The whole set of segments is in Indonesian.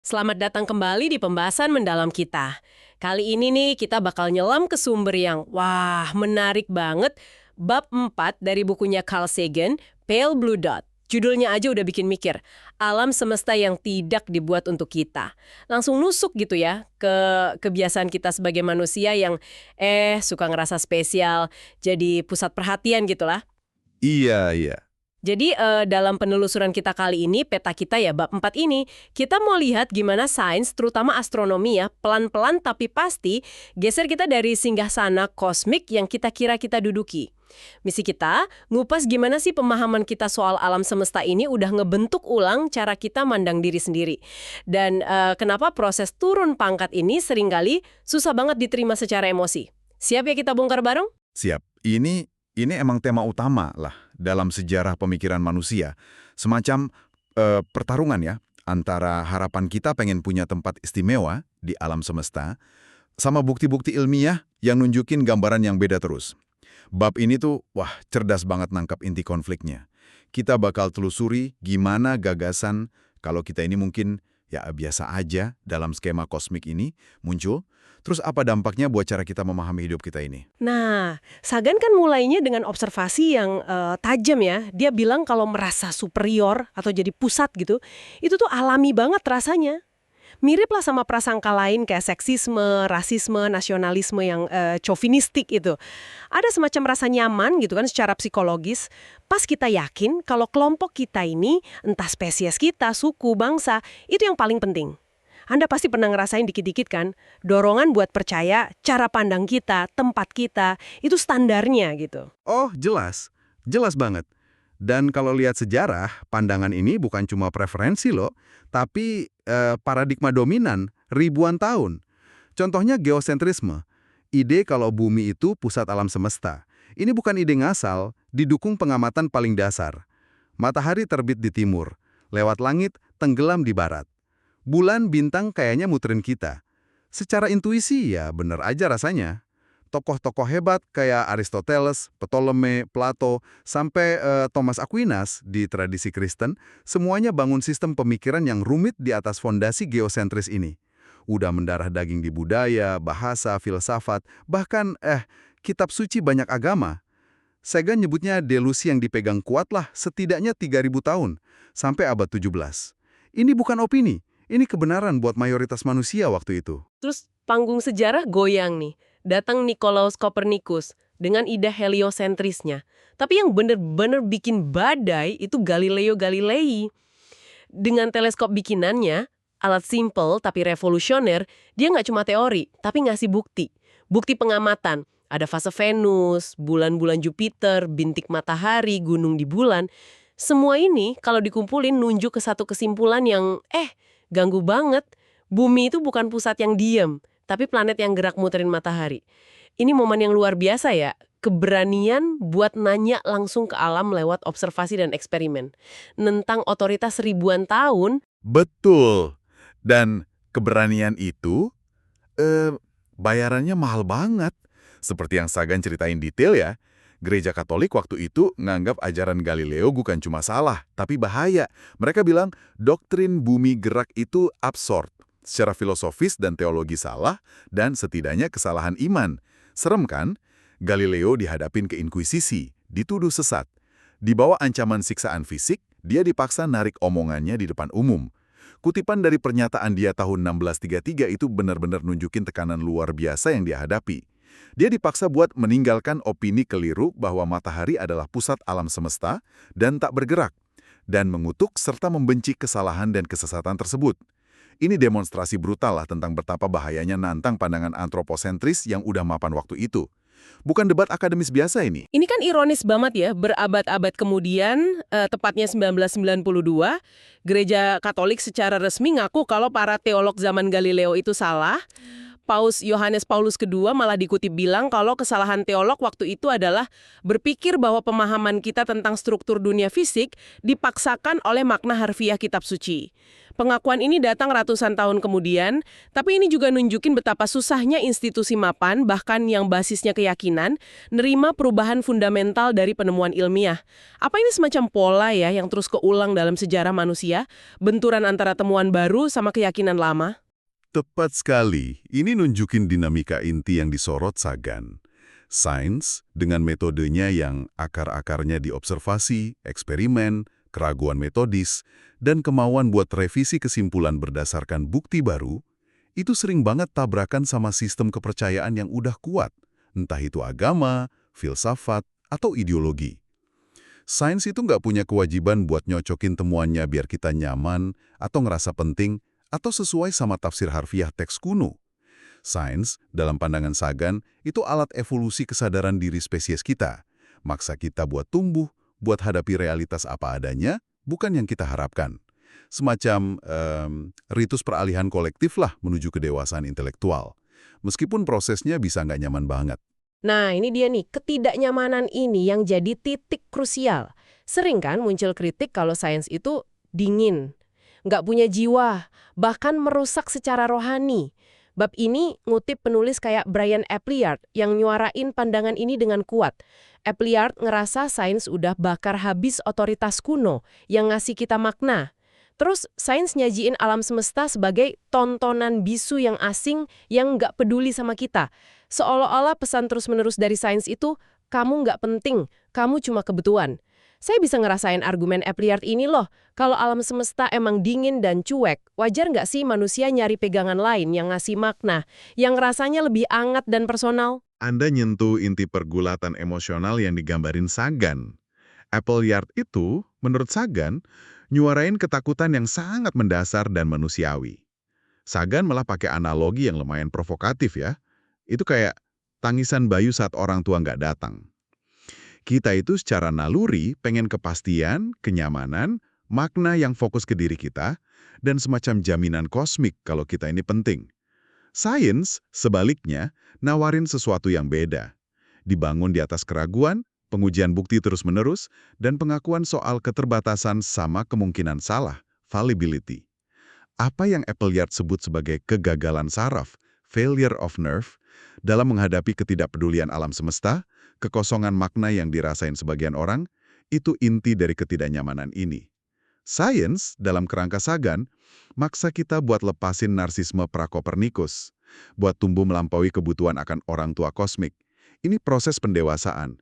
Selamat datang kembali di pembahasan mendalam kita. Kali ini nih kita bakal nyelam ke sumber yang wah menarik banget. Bab 4 dari bukunya Carl Sagan, Pale Blue Dot. Judulnya aja udah bikin mikir, alam semesta yang tidak dibuat untuk kita. Langsung nusuk gitu ya ke kebiasaan kita sebagai manusia yang suka ngerasa spesial, jadi pusat perhatian gitulah. Iya, iya. Jadi dalam penelusuran kita kali ini, peta kita ya bab 4 ini, kita mau lihat gimana sains, terutama astronomi ya, pelan-pelan tapi pasti geser kita dari singgasana kosmik yang kita kira kita duduki. Misi kita, ngupas gimana sih pemahaman kita soal alam semesta ini udah ngebentuk ulang cara kita mandang diri sendiri. Dan kenapa proses turun pangkat ini seringkali susah banget diterima secara emosi. Siap ya kita bongkar bareng? Siap. Ini emang tema utama lah dalam sejarah pemikiran manusia. Semacam pertarungan ya antara harapan kita pengen punya tempat istimewa di alam semesta sama bukti-bukti ilmiah yang nunjukin gambaran yang beda terus. Bab ini tuh, wah, cerdas banget nangkap inti konfliknya. Kita bakal telusuri gimana gagasan kalau kita ini mungkin ya biasa aja dalam skema kosmik ini muncul. Terus apa dampaknya buat cara kita memahami hidup kita ini? Nah, Sagan kan mulainya dengan observasi yang tajam ya. Dia bilang kalau merasa superior atau jadi pusat gitu, itu tuh alami banget rasanya. Mirip lah sama prasangka lain kayak seksisme, rasisme, nasionalisme yang chauvinistik itu. Ada semacam rasa nyaman gitu kan secara psikologis, pas kita yakin kalau kelompok kita ini, entah spesies kita, suku, bangsa, itu yang paling penting. Anda pasti pernah ngerasain dikit-dikit kan, dorongan buat percaya cara pandang kita, tempat kita, itu standarnya gitu. Oh, jelas. Jelas banget. Dan kalau lihat sejarah, pandangan ini bukan cuma preferensi loh, tapi paradigma dominan ribuan tahun. Contohnya geosentrisme. Ide kalau bumi itu pusat alam semesta. Ini bukan ide ngasal, didukung pengamatan paling dasar. Matahari terbit di timur, lewat langit tenggelam di barat. Bulan bintang kayaknya muterin kita. Secara intuisi ya bener aja rasanya. Tokoh-tokoh hebat kayak Aristoteles, Ptolemy, Plato, sampai Thomas Aquinas di tradisi Kristen, semuanya bangun sistem pemikiran yang rumit di atas fondasi geosentris ini. Udah mendarah daging di budaya, bahasa, filsafat, bahkan kitab suci banyak agama. Sagan nyebutnya delusi yang dipegang kuat lah setidaknya 3.000 tahun, sampai abad 17. Ini bukan opini, ini kebenaran buat mayoritas manusia waktu itu. Terus panggung sejarah goyang nih. Datang Nicolaus Copernicus dengan ide heliosentrisnya. Tapi yang bener-bener bikin badai itu Galileo Galilei. Dengan teleskop bikinannya, alat simple tapi revolusioner, dia nggak cuma teori, tapi ngasih bukti. Bukti pengamatan. Ada fase Venus, bulan-bulan Jupiter, bintik matahari, gunung di bulan. Semua ini kalau dikumpulin nunjuk ke satu kesimpulan yang ganggu banget. Bumi itu bukan pusat yang diem, tapi planet yang gerak muterin matahari. Ini momen yang luar biasa ya, keberanian buat nanya langsung ke alam lewat observasi dan eksperimen. Nentang otoritas ribuan tahun. Betul. Dan keberanian itu, bayarannya mahal banget. Seperti yang Sagan ceritain detail ya, Gereja Katolik waktu itu nganggap ajaran Galileo bukan cuma salah, tapi bahaya. Mereka bilang doktrin bumi gerak itu absurd. Secara filosofis dan teologi salah, dan setidaknya kesalahan iman. Serem kan? Galileo dihadapin ke inkuisisi, dituduh sesat. Di bawah ancaman siksaan fisik, dia dipaksa narik omongannya di depan umum. Kutipan dari pernyataan dia tahun 1633 itu benar-benar nunjukin tekanan luar biasa yang dia hadapi. Dia dipaksa buat meninggalkan opini keliru bahwa matahari adalah pusat alam semesta dan tak bergerak, dan mengutuk serta membenci kesalahan dan kesesatan tersebut. Ini demonstrasi brutal lah tentang betapa bahayanya nantang pandangan antroposentris yang udah mapan waktu itu. Bukan debat akademis biasa ini. Ini kan ironis banget ya, berabad-abad kemudian, tepatnya 1992, Gereja Katolik secara resmi ngaku kalau para teolog zaman Galileo itu salah. Paus Yohanes Paulus II malah dikutip bilang kalau kesalahan teolog waktu itu adalah berpikir bahwa pemahaman kita tentang struktur dunia fisik dipaksakan oleh makna harfiah kitab suci. pengakuan ini datang ratusan tahun kemudian, tapi ini juga nunjukin betapa susahnya institusi mapan, bahkan yang basisnya keyakinan, nerima perubahan fundamental dari penemuan ilmiah. Apa ini semacam pola ya yang terus keulang dalam sejarah manusia? Benturan antara temuan baru sama keyakinan lama? Tepat sekali, ini nunjukin dinamika inti yang disorot Sagan. Sains, dengan metodenya yang akar-akarnya di observasi, eksperimen, keraguan metodis, dan kemauan buat revisi kesimpulan berdasarkan bukti baru, itu sering banget tabrakan sama sistem kepercayaan yang udah kuat, entah itu agama, filsafat, atau ideologi. Sains itu nggak punya kewajiban buat nyocokin temuannya biar kita nyaman, atau ngerasa penting, atau sesuai sama tafsir harfiah teks kuno. Sains, dalam pandangan Sagan, itu alat evolusi kesadaran diri spesies kita. Maksa kita buat tumbuh, buat hadapi realitas apa adanya, bukan yang kita harapkan. Semacam ritus peralihan kolektif lah menuju kedewasaan intelektual. Meskipun prosesnya bisa nggak nyaman banget. Nah, ini dia nih, ketidaknyamanan ini yang jadi titik krusial. Sering kan muncul kritik kalau sains itu dingin, nggak punya jiwa, bahkan merusak secara rohani. Bab ini ngutip penulis kayak Brian Appleyard yang nyuarain pandangan ini dengan kuat. Appleyard ngerasa sains udah bakar habis otoritas kuno yang ngasih kita makna. Terus sains nyajiin alam semesta sebagai tontonan bisu yang asing yang nggak peduli sama kita. Seolah-olah pesan terus-menerus dari sains itu, kamu nggak penting, kamu cuma kebutuhan. Saya bisa ngerasain argumen Appleyard ini loh, kalau alam semesta emang dingin dan cuek, wajar nggak sih manusia nyari pegangan lain yang ngasih makna, yang rasanya lebih hangat dan personal? Anda nyentuh inti pergulatan emosional yang digambarin Sagan. Appleyard itu, menurut Sagan, nyuarain ketakutan yang sangat mendasar dan manusiawi. Sagan malah pakai analogi yang lumayan provokatif ya. Itu kayak tangisan bayu saat orang tua nggak datang. Kita itu secara naluri pengen kepastian, kenyamanan, makna yang fokus ke diri kita, dan semacam jaminan kosmik kalau kita ini penting. Sains, sebaliknya, nawarin sesuatu yang beda. Dibangun di atas keraguan, pengujian bukti terus-menerus, dan pengakuan soal keterbatasan sama kemungkinan salah, fallibility. Apa yang Appleyard sebut sebagai kegagalan saraf, failure of nerve, dalam menghadapi ketidakpedulian alam semesta, kekosongan makna yang dirasain sebagian orang, itu inti dari ketidaknyamanan ini. Sains, dalam kerangka Sagan, maksa kita buat lepasin narsisme pra-Kopernikus, buat tumbuh melampaui kebutuhan akan orang tua kosmik. Ini proses pendewasaan.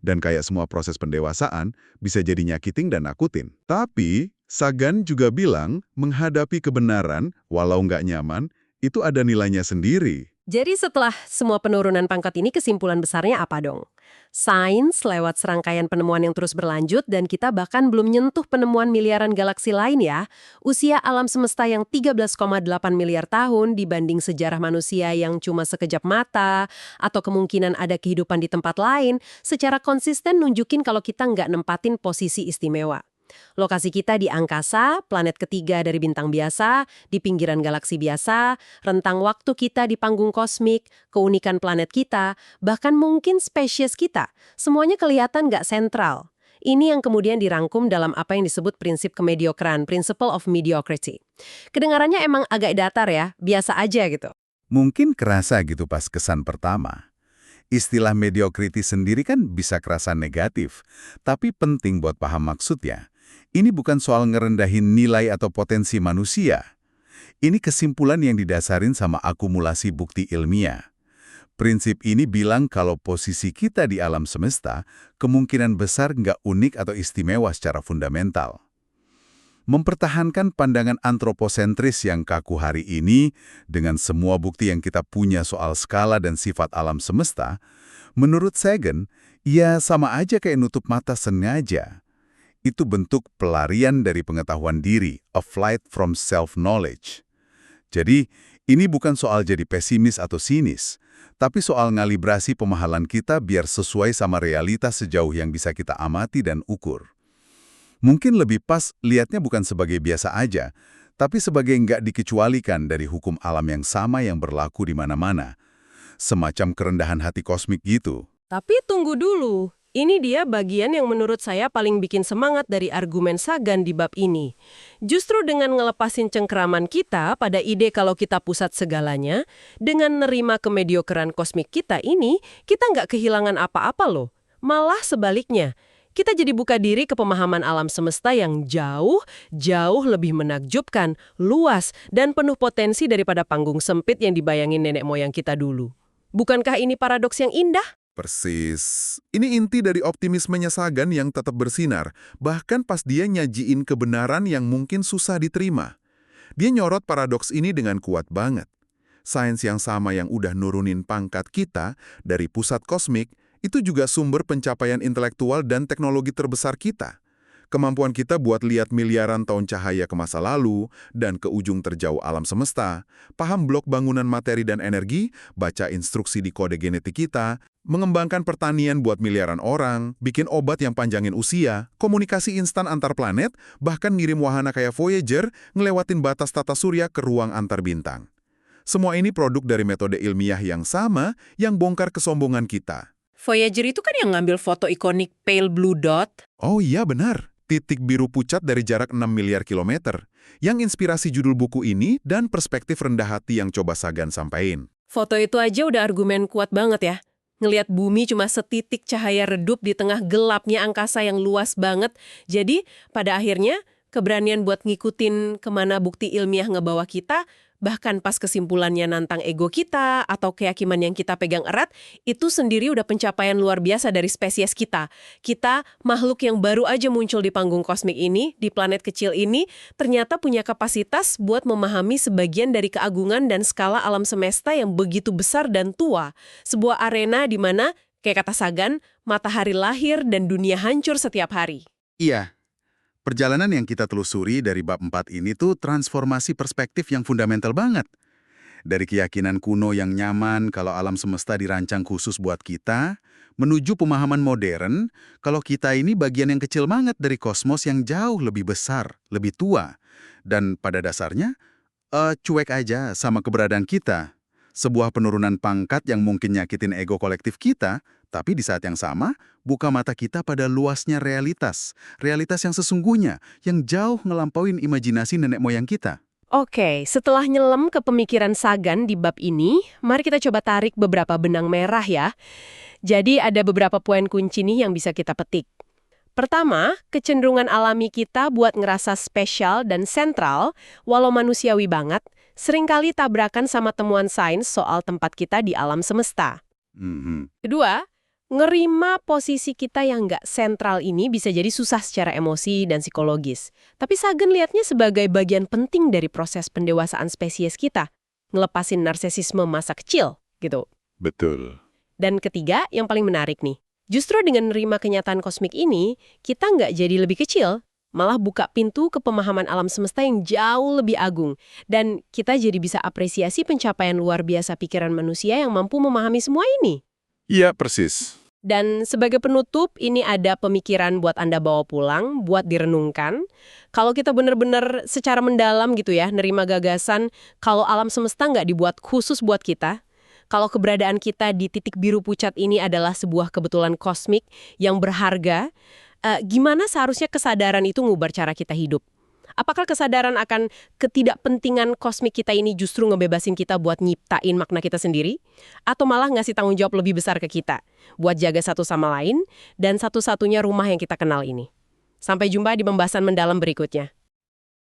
Dan kayak semua proses pendewasaan, bisa jadi nyakitin dan nakutin. Tapi, Sagan juga bilang, menghadapi kebenaran, walau nggak nyaman, itu ada nilainya sendiri. Jadi setelah semua penurunan pangkat ini, kesimpulan besarnya apa dong? Sains lewat serangkaian penemuan yang terus berlanjut dan kita bahkan belum nyentuh penemuan miliaran galaksi lain ya. Usia alam semesta yang 13,8 miliar tahun dibanding sejarah manusia yang cuma sekejap mata atau kemungkinan ada kehidupan di tempat lain secara konsisten nunjukin kalau kita nggak nempatin posisi istimewa. Lokasi kita di angkasa, planet ketiga dari bintang biasa, di pinggiran galaksi biasa, rentang waktu kita di panggung kosmik, keunikan planet kita, bahkan mungkin spesies kita, semuanya kelihatan nggak sentral. Ini yang kemudian dirangkum dalam apa yang disebut prinsip kemediokran, principle of mediocrity. Kedengarannya emang agak datar ya, biasa aja gitu. Mungkin kerasa gitu pas kesan pertama. Istilah mediocrity sendiri kan bisa kerasa negatif, tapi penting buat paham maksudnya. Ini bukan soal ngerendahin nilai atau potensi manusia. Ini kesimpulan yang didasarin sama akumulasi bukti ilmiah. Prinsip ini bilang kalau posisi kita di alam semesta kemungkinan besar nggak unik atau istimewa secara fundamental. Mempertahankan pandangan antroposentris yang kaku hari ini dengan semua bukti yang kita punya soal skala dan sifat alam semesta, menurut Sagan, ya sama aja kayak nutup mata sengaja. Itu bentuk pelarian dari pengetahuan diri, a flight from self-knowledge. Jadi, ini bukan soal jadi pesimis atau sinis, tapi soal ngalibrasi pemahaman kita biar sesuai sama realitas sejauh yang bisa kita amati dan ukur. Mungkin lebih pas lihatnya bukan sebagai biasa aja, tapi sebagai nggak dikecualikan dari hukum alam yang sama yang berlaku di mana-mana. Semacam kerendahan hati kosmik gitu. Tapi tunggu dulu, Ini dia bagian yang menurut saya paling bikin semangat dari argumen Sagan di bab ini. Justru dengan ngelepasin cengkeraman kita pada ide kalau kita pusat segalanya, dengan nerima kemediokeran kosmik kita ini, kita nggak kehilangan apa-apa loh. Malah sebaliknya, kita jadi buka diri ke pemahaman alam semesta yang jauh lebih menakjubkan, luas, dan penuh potensi daripada panggung sempit yang dibayangin nenek moyang kita dulu. Bukankah ini paradoks yang indah? Persis. Ini inti dari optimismenya Sagan yang tetap bersinar, bahkan pas dia nyajiin kebenaran yang mungkin susah diterima. Dia nyorot paradoks ini dengan kuat banget. Sains yang sama yang udah nurunin pangkat kita dari pusat kosmik, itu juga sumber pencapaian intelektual dan teknologi terbesar kita. Kemampuan kita buat lihat miliaran tahun cahaya ke masa lalu dan ke ujung terjauh alam semesta, paham blok bangunan materi dan energi, baca instruksi di kode genetik kita, mengembangkan pertanian buat miliaran orang, bikin obat yang panjangin usia, komunikasi instan antar planet, bahkan ngirim wahana kayak Voyager ngelewatin batas tata surya ke ruang antar bintang. Semua ini produk dari metode ilmiah yang sama yang bongkar kesombongan kita. Voyager itu kan yang ngambil foto ikonik pale blue dot. Oh iya benar. Titik biru pucat dari jarak 6 miliar kilometer, yang inspirasi judul buku ini dan perspektif rendah hati yang coba Sagan sampaikan. Foto itu aja udah argumen kuat banget ya. Ngelihat bumi cuma setitik cahaya redup di tengah gelapnya angkasa yang luas banget. Jadi, pada akhirnya, keberanian buat ngikutin kemana bukti ilmiah ngebawa kita, bahkan pas kesimpulannya nantang ego kita atau keyakinan yang kita pegang erat, itu sendiri udah pencapaian luar biasa dari spesies kita. Kita, makhluk yang baru aja muncul di panggung kosmik ini, di planet kecil ini, ternyata punya kapasitas buat memahami sebagian dari keagungan dan skala alam semesta yang begitu besar dan tua. Sebuah arena di mana, kayak kata Sagan, matahari lahir dan dunia hancur setiap hari. Iya. Perjalanan yang kita telusuri dari bab 4 ini tuh transformasi perspektif yang fundamental banget. Dari keyakinan kuno yang nyaman kalau alam semesta dirancang khusus buat kita, menuju pemahaman modern kalau kita ini bagian yang kecil banget dari kosmos yang jauh lebih besar, lebih tua. Dan pada dasarnya, cuek aja sama keberadaan kita. Sebuah penurunan pangkat yang mungkin nyakitin ego kolektif kita, tapi di saat yang sama, buka mata kita pada luasnya realitas. Realitas yang sesungguhnya, yang jauh ngelampauin imajinasi nenek moyang kita. Oke, setelah nyelam ke pemikiran Sagan di bab ini, mari kita coba tarik beberapa benang merah ya. Jadi ada beberapa poin kunci nih yang bisa kita petik. Pertama, kecenderungan alami kita buat ngerasa spesial dan sentral, walau manusiawi banget, seringkali tabrakan sama temuan sains soal tempat kita di alam semesta. Kedua, ngerima posisi kita yang nggak sentral ini bisa jadi susah secara emosi dan psikologis. Tapi Sagan lihatnya sebagai bagian penting dari proses pendewasaan spesies kita. Ngelepasin narsisisme masa kecil, gitu. Betul. Dan ketiga, yang paling menarik nih. Justru dengan menerima kenyataan kosmik ini, kita nggak jadi lebih kecil. Malah buka pintu ke pemahaman alam semesta yang jauh lebih agung. Dan kita jadi bisa apresiasi pencapaian luar biasa pikiran manusia yang mampu memahami semua ini. Iya, persis. Dan sebagai penutup, ini ada pemikiran buat Anda bawa pulang, buat direnungkan. Kalau kita benar-benar secara mendalam gitu ya, nerima gagasan, kalau alam semesta nggak dibuat khusus buat kita, kalau keberadaan kita di titik biru pucat ini adalah sebuah kebetulan kosmik yang berharga, gimana seharusnya kesadaran itu ngubah cara kita hidup? Apakah kesadaran akan ketidakpentingan kosmik kita ini justru ngebebasin kita buat nyiptain makna kita sendiri? Atau malah ngasih tanggung jawab lebih besar ke kita, buat jaga satu sama lain, dan satu-satunya rumah yang kita kenal ini? Sampai jumpa di pembahasan mendalam berikutnya.